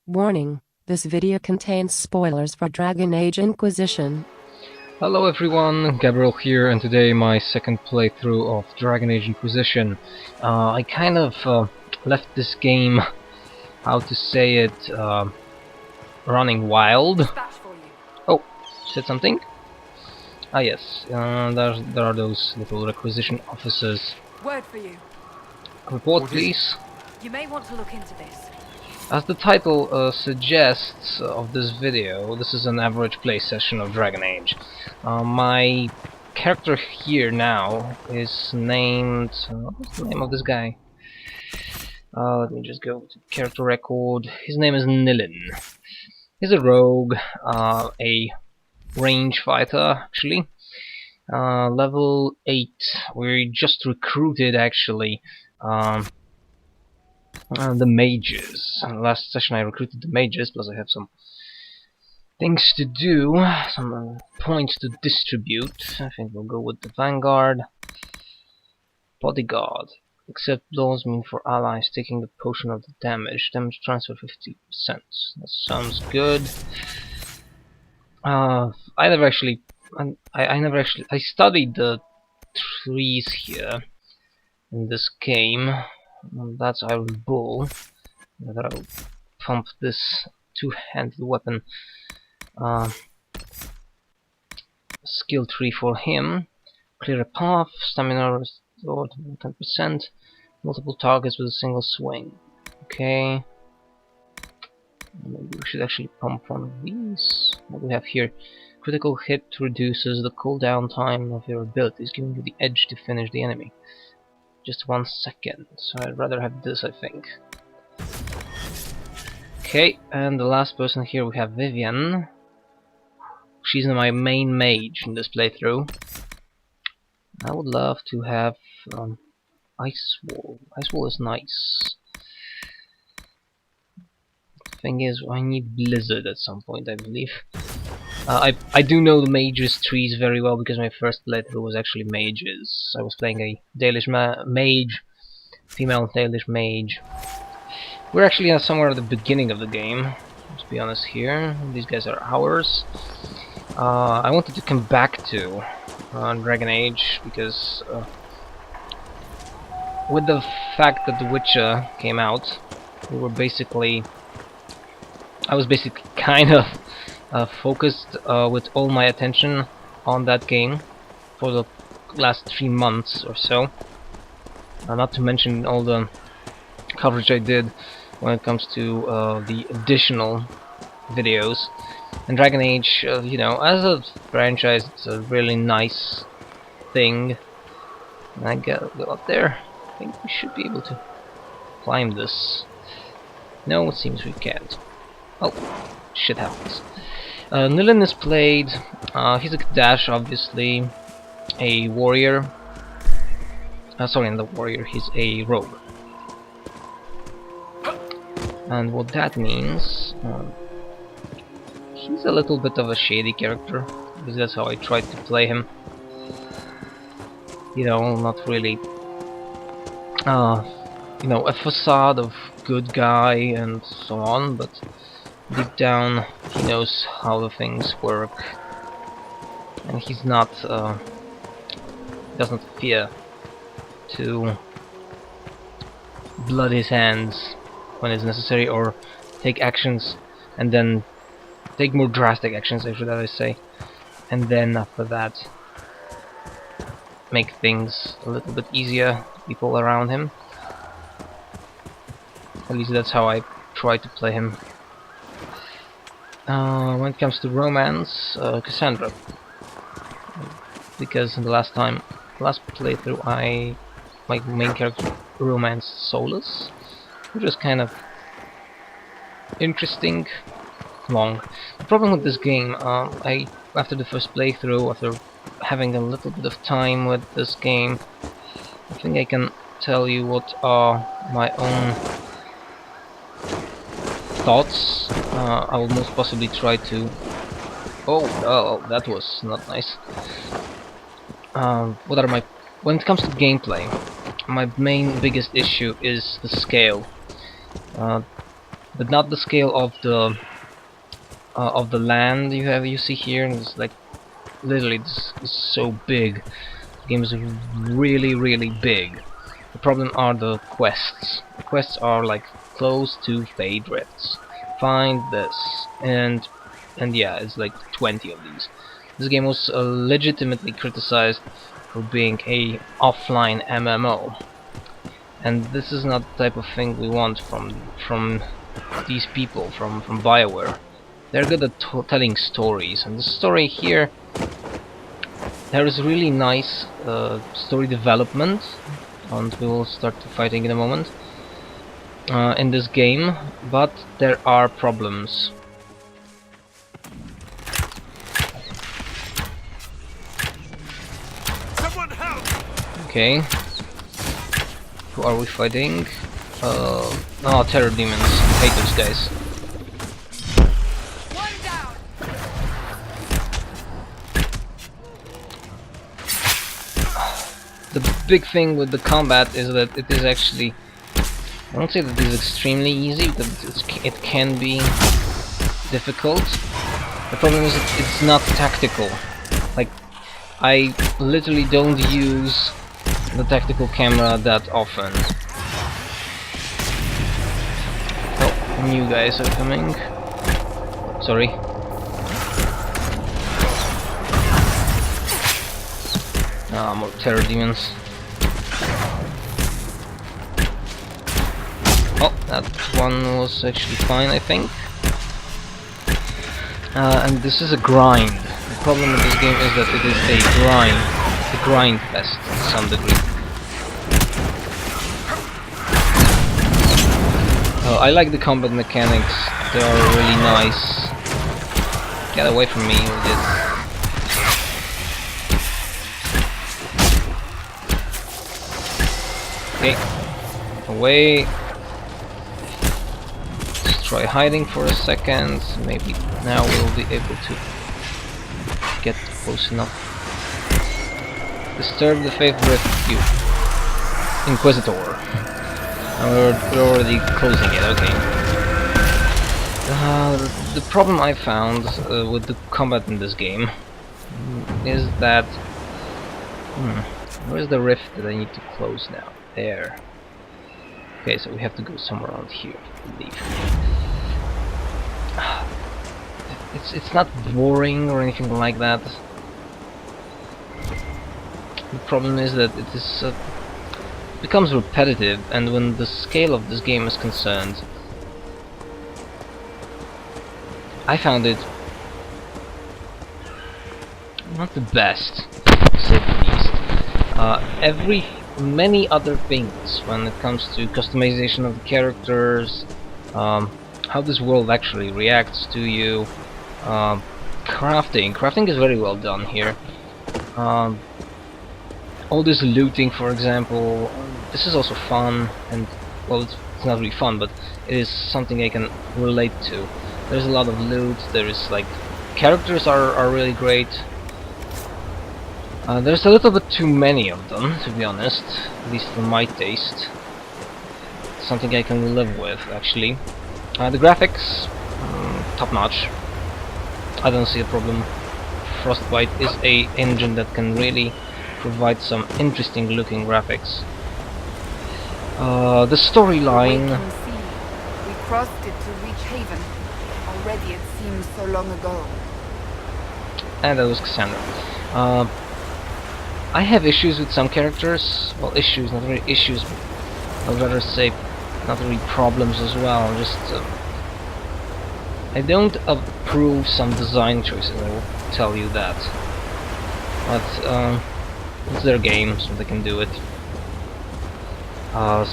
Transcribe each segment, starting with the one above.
Warning, this video contains spoilers for Dragon Age Inquisition. Hello everyone, Gabriel here, and today my second playthrough of Dragon Age Inquisition. I kind of left this game, how to say it, running wild. Oh, said something? Ah yes, there are those little requisition officers. Word for you. Report please. You may want to look into this. As the title suggests of this video, this is an average play session of Dragon Age. My character here now is named... what's the name of this guy? Let me just go to character record. His name is Nilin. He's a rogue, a range fighter actually. Level 8. We just recruited actually the mages. Last session I recruited the mages, plus I have some things to do, some points to distribute. I think we'll go with the Vanguard. Bodyguard. Accept blows mean for allies taking the potion of the damage. Damage transfer 50%. That sounds good. I never studied the trees here in this game. That's Iron Bull. Whether I'll pump this two-handed weapon skill tree for him. Clear a path, stamina restored 10%, multiple targets with a single swing. Okay. Maybe we should actually pump one of these. What do we have here? Critical hit reduces the cooldown time of your abilities, giving you the edge to finish the enemy. Just 1 second, so I'd rather have this, I think. Okay, and the last person here we have Vivian. She's my main mage in this playthrough. I would love to have Ice Wall. Ice Wall is nice. The thing is, I need Blizzard at some point, I believe. I do know the mages trees very well because my first playthrough was actually mages. I was playing a Dalish mage, female Dalish mage. We're actually somewhere at the beginning of the game. Let's be honest here. These guys are ours. I wanted to come back to Dragon Age because with the fact that The Witcher came out, I was basically kind of focused with all my attention on that game for the last 3 months or so. Not to mention all the coverage I did when it comes to the additional videos. And Dragon Age, you know, as a franchise, it's a really nice thing. And I go up there. I think we should be able to climb this. No, it seems we can't. Oh, shit happens. Nilin is played, he's a Dash, obviously, a warrior. Sorry, not a warrior, he's a rogue. And what that means, he's a little bit of a shady character, because that's how I tried to play him. You know, not really, you know, a facade of good guy and so on, but deep down he knows how the things work, and he's not doesn't fear to blood his hands when it's necessary, or take actions and then take more drastic actions, should I say, and then after that make things a little bit easier to people around him. At least that's how I try to play him. When it comes to romance, Cassandra, because in the last playthrough my main character romanced Solus, which was kind of interesting. Long. The problem with this game, after the first playthrough, after having a little bit of time with this game, I think I can tell you what are my own thoughts. I will most possibly try to... Oh, that was not nice. What are my... When it comes to gameplay, my biggest issue is the scale. but not the scale of the land you see here. It's like literally this is so big. The game is really big. The problem are the quests. The quests are like close to Fade Rifts. Find this and yeah, it's like 20 of these. This game was legitimately criticized for being a offline MMO, and this is not the type of thing we want from these people, from BioWare. They're good at telling stories, and the story here, there is really nice story development, and we will start fighting in a moment in this game, but there are problems. Okay, who are we fighting? Oh, terror demons. I hate those guys. One down. The big thing with the combat is that it is actually, I won't say that it is extremely easy, but it can be difficult. The problem is it's not tactical. Like, I literally don't use the tactical camera that often. Oh, new guys are coming. Sorry. Ah, more terror demons. Oh, that one was actually fine, I think. And this is a grind. The problem with this game is that it is a grind fest to some degree. I like the combat mechanics, they are really nice. Get away from me with this. Okay, away. Let's try hiding for a second. Maybe now we'll be able to get close enough. Disturb the faith with you, Inquisitor. And we're already closing it. Okay. The problem I found with the combat in this game is that where's the rift that I need to close now? There. Okay, so we have to go somewhere around here, I believe. It's not boring or anything like that. The problem is that it is becomes repetitive, and when the scale of this game is concerned, I found it not the best, to say the least. Many other things when it comes to customization of the characters, how this world actually reacts to you, crafting is very well done here. All this looting, for example, this is also fun, and well, it's not really fun, but it is something I can relate to. There's a lot of loot, there is like, characters are really great. There's a little bit too many of them, to be honest, at least for my taste. Something I can live with, actually. The graphics, top notch. I don't see a problem. Frostbite is a engine that can really provide some interesting looking graphics. The storyline. We crossed it to reach Haven. Already it seems so long ago. And that was Cassandra. I have issues with some characters. Well, issues, not really issues, but I'd rather say not really problems as well. Just I don't approve some design choices, I will tell you that. But it's their game, so they can do it.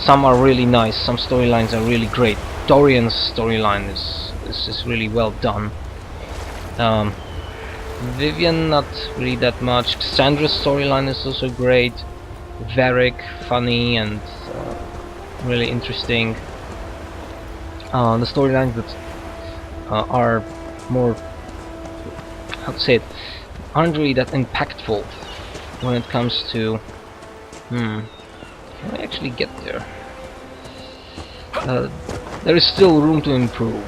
Some are really nice, some storylines are really great. Dorian's storyline is really well done. Vivian, not really that much. Cassandra's storyline is also great. Varric, funny and really interesting. The storylines that are more, how to say it, aren't really that impactful when it comes to... Can I actually get there? there is still room to improve.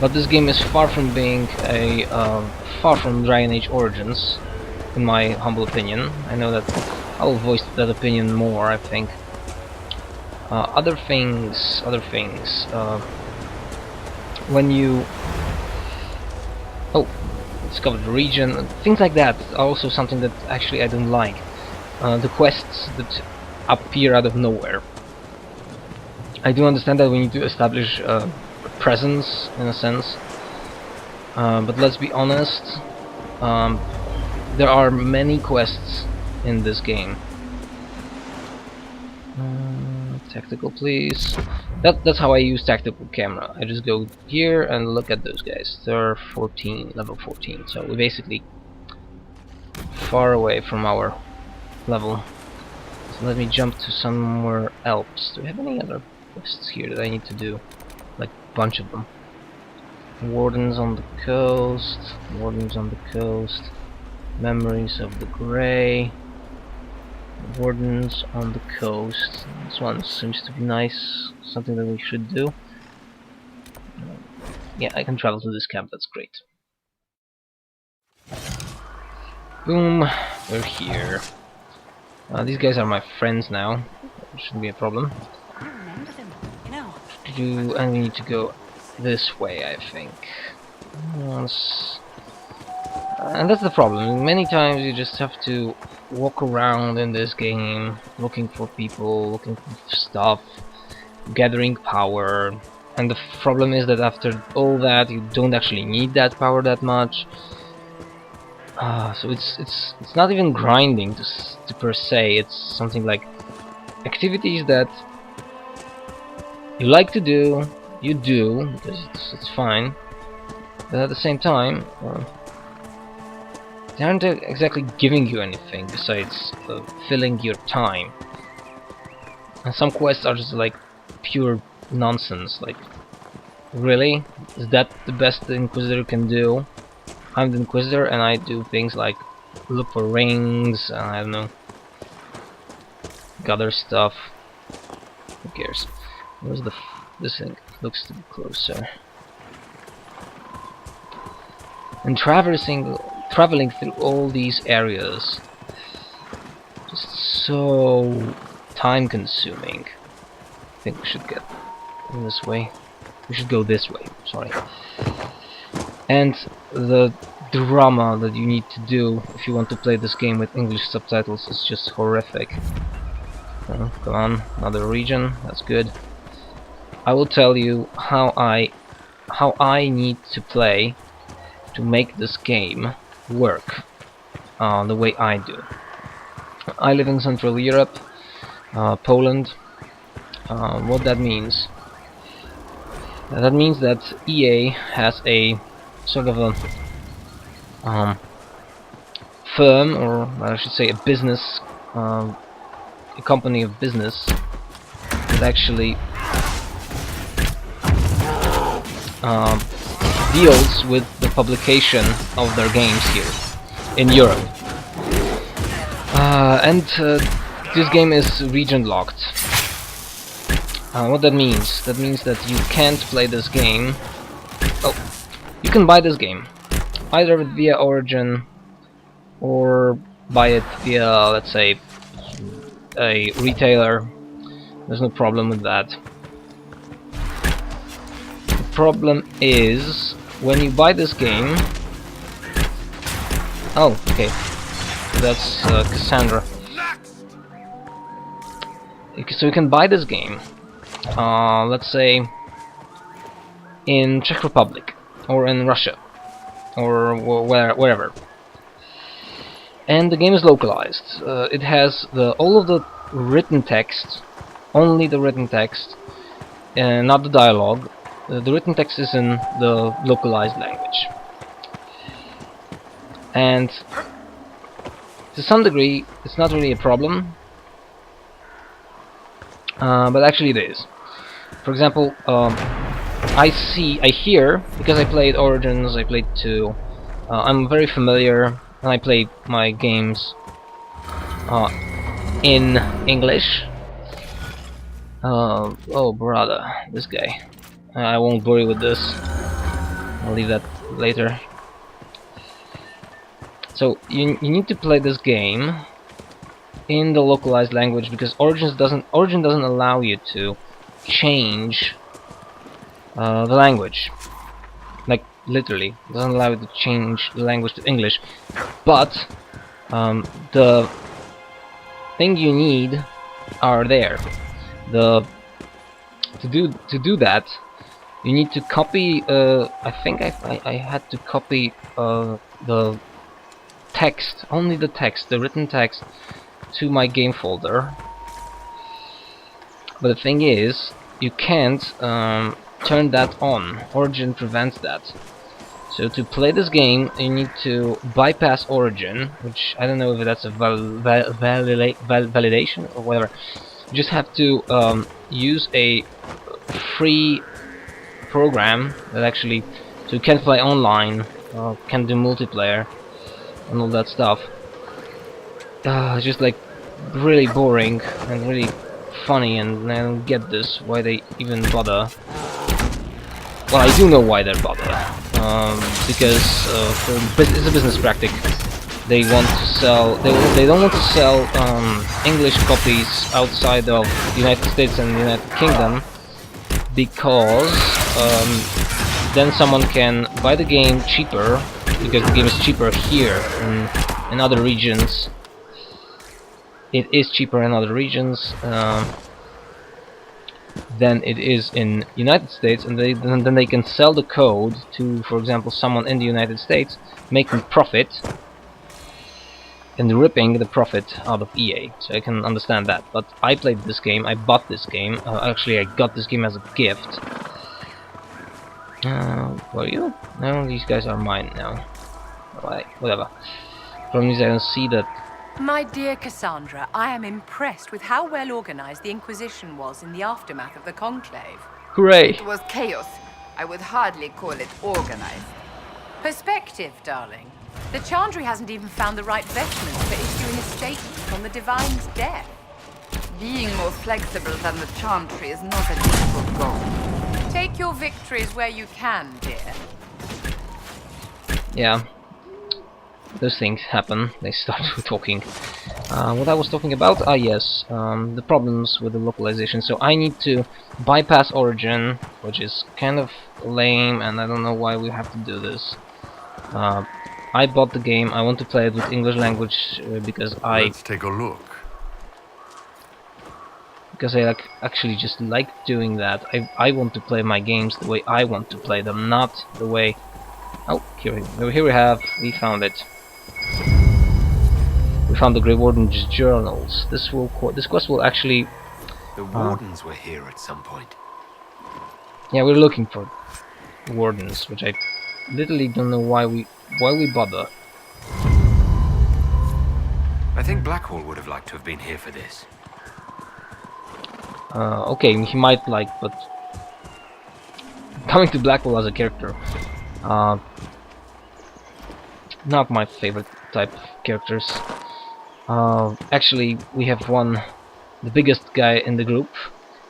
But this game is far from being a far from Dragon Age Origins, in my humble opinion. I know that I will voice that opinion more, I think. Other things. When you discover the region, things like that are also something that actually I don't like. The quests that appear out of nowhere. I do understand that we need to establish a presence, in a sense, but let's be honest, there are many quests in this game. Tactical, please. That's how I use tactical camera. I just go here and look at those guys. They're 14, level 14, so we're basically far away from our level. So let me jump to somewhere else. Do we have any other quests here that I need to do? Like a bunch of them. Wardens on the coast. Wardens on the coast. Memories of the Grey. Wardens on the coast. This one seems to be nice. Something that we should do. Yeah, I can travel to this camp. That's great. Boom. We're here. These guys are my friends now. Shouldn't be a problem. I remember them, you know. And we need to go this way, I think. And that's the problem. Many times you just have to walk around in this game, looking for people, looking for stuff, gathering power. And the problem is that after all that, you don't actually need that power that much. So it's not even grinding to per se. It's something like activities that you like to do, you do because it's fine. But at the same time, they aren't exactly giving you anything besides filling your time. And some quests are just like pure nonsense. Like, really? Is that the best the Inquisitor can do? I'm the Inquisitor and I do things like look for rings and I don't know, gather stuff. Who cares? Where's this thing? Looks to be closer. And traveling through all these areas, just so time consuming. I think we should get in this way. We should go this way, sorry. And the drama that you need to do if you want to play this game with English subtitles is just horrific. Come on, another region, that's good. I will tell you how I need to play to make this game work the way I do. I live in Central Europe, Poland. What that means? That means that EA has a sort of a firm, or I should say a business, a company of business that actually deals with the publication of their games here in Europe. And this game is region locked. What that means? That means that you can't play this game. Oh, you can buy this game either via Origin or buy it via, let's say, a retailer. There's no problem with that. The problem is when you buy this game. Oh, okay. That's Cassandra. So you can buy this game, let's say, in Czech Republic or in Russia or wherever. And the game is localized. It has all of the written text, only the written text, not the dialogue. The written text is in the localized language. And to some degree, it's not really a problem, but actually it is. For example, I hear, because I played Origins, I played 2, I'm very familiar, and I play my games in English. Oh brother, this guy. I won't bore you with this. I'll leave that later. So you need to play this game in the localized language because Origin doesn't allow you to change the language. Like literally, it doesn't allow you to change the language to English. But the thing you need are there. To do that, you need to copy. I think I had to copy the text, only the text, the written text, to my game folder. But the thing is, you can't turn that on. Origin prevents that. So to play this game, you need to bypass Origin, which I don't know if that's a validation or whatever. You just have to use a free program that actually, so you can play online, can do multiplayer, and all that stuff. It's just like really boring and really funny, and I don't get this, why they even bother. Well, I do know why they bother. Because it's a business practice. They want to sell. They don't want to sell English copies outside of the United States and the United Kingdom, because then someone can buy the game cheaper, because the game is cheaper here in other regions. It is cheaper in other regions than it is in United States, and then they can sell the code to, for example, someone in the United States, making profit and ripping the profit out of EA. So I can understand that. But I played this game, I bought this game. Actually, I got this game as a gift. Were you? No, these guys are mine now. Alright, whatever. Problem is, I don't see that. My dear Cassandra, I am impressed with how well organized the Inquisition was in the aftermath of the Conclave. Hooray! It was chaos. I would hardly call it organized. Perspective, darling. The Chantry hasn't even found the right vestments for issuing a statement on the Divine's death. Being more flexible than the Chantry is not a difficult goal. Take your victories where you can, dear. Yeah. Those things happen. They start talking. What I was talking about? Yes, the problems with the localization. So I need to bypass Origin, which is kind of lame, and I don't know why we have to do this. I bought the game. I want to play it with English language because Let's take a look. Because I actually just like doing that. I want to play my games the way I want to play them, not the way. Oh, here we found it. We found the Grey Warden's journals. This quest will actually. The Wardens were here at some point. Yeah, we're looking for Wardens, which I literally don't know why we bother. I think Blackhall would have liked to have been here for this. Okay, he might like, but coming to Blackwell as a character, not my favorite type of characters. Actually, we have the biggest guy in the group.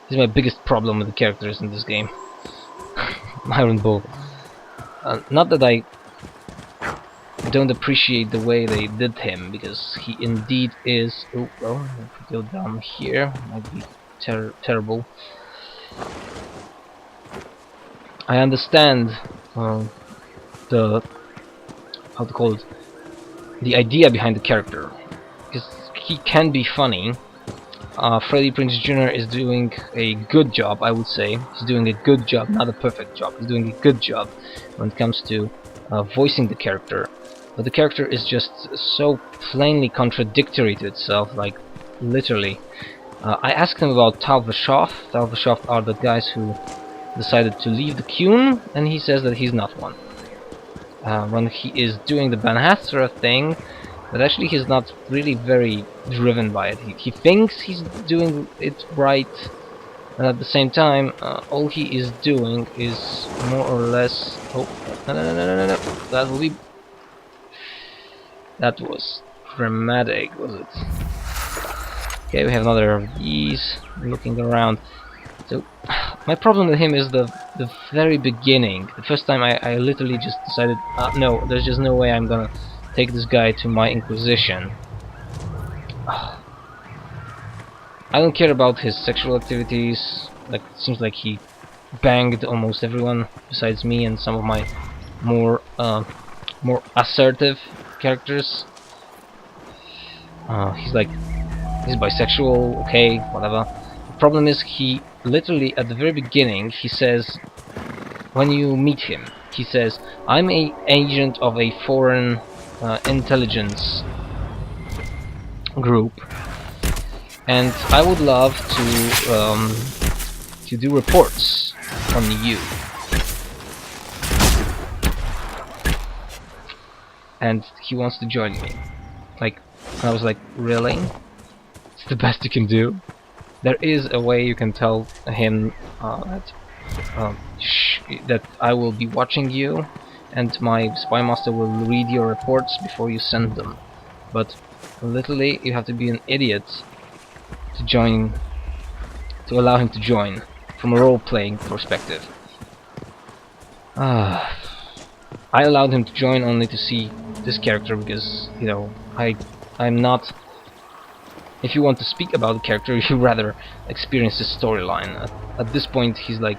He's my biggest problem with the characters in this game. Iron Bull. Not that I don't appreciate the way they did him, because he indeed is. Oh, well, if we go down here, might be terrible. I understand the how to call it, the idea behind the character, because he can be funny. Freddie Prinze Jr. is doing a good job, I would say. He's doing a good job, not a perfect job. He's doing a good job when it comes to voicing the character. But the character is just so plainly contradictory to itself, like literally. I asked him about Tal Vashoff. Tal Vashoff are the guys who decided to leave the Qun, and he says that he's not one. When he is doing the Ben Hathra thing, but actually he's not really very driven by it. He thinks he's doing it right, and at the same time, all he is doing is more or less. Oh, no! That will be. That was dramatic, was it? Okay, we have another of these. Looking around. So my problem with him is the very beginning. The first time I literally just decided, no, there's just no way I'm gonna take this guy to my Inquisition. I don't care about his sexual activities. Like, it seems like he banged almost everyone besides me and some of my more assertive characters. He's bisexual, okay, whatever. The problem is he literally at the very beginning he says, when you meet him, he says, "I'm an agent of a foreign intelligence group, and I would love to do reports on you." And he wants to join me. Like, I was like, really? It's the best you can do? There is a way you can tell him that I will be watching you, and my spy master will read your reports before you send them. But literally, you have to be an idiot to allow him to join, from a role-playing perspective. I allowed him to join only to see this character because, you know, I'm not... If you want to speak about the character, you rather experience the storyline. At this point, he's like,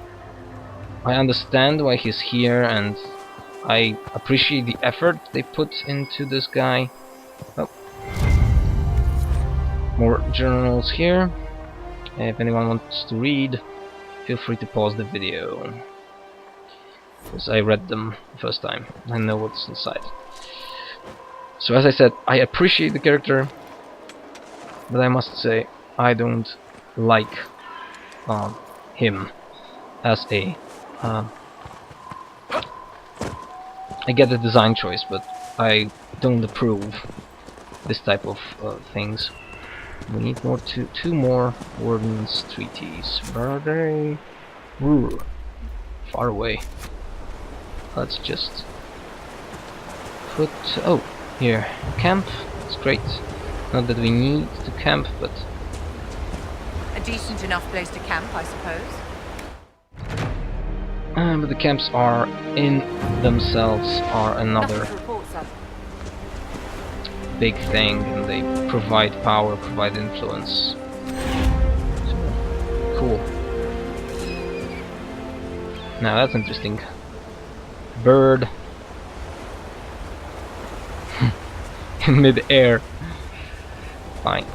I understand why he's here, and I appreciate the effort they put into this guy. Oh. More journals here. If anyone wants to read, feel free to pause the video, because I read them the first time. I know what's inside. So as I said, I appreciate the character, but I must say I don't like him as a... I get the design choice, but I don't approve this type of things. We need more two more Warden's treaties. Where are they? Ooh, far away. Let's just put... oh, here. Camp. It's great. Not that we need to camp, but... A decent enough place to camp, I suppose. But the camps are in themselves are another Nothing to report, sir. big thing, and they provide power, provide influence. So, cool. Now that's interesting. Bird in mid-air. Fine.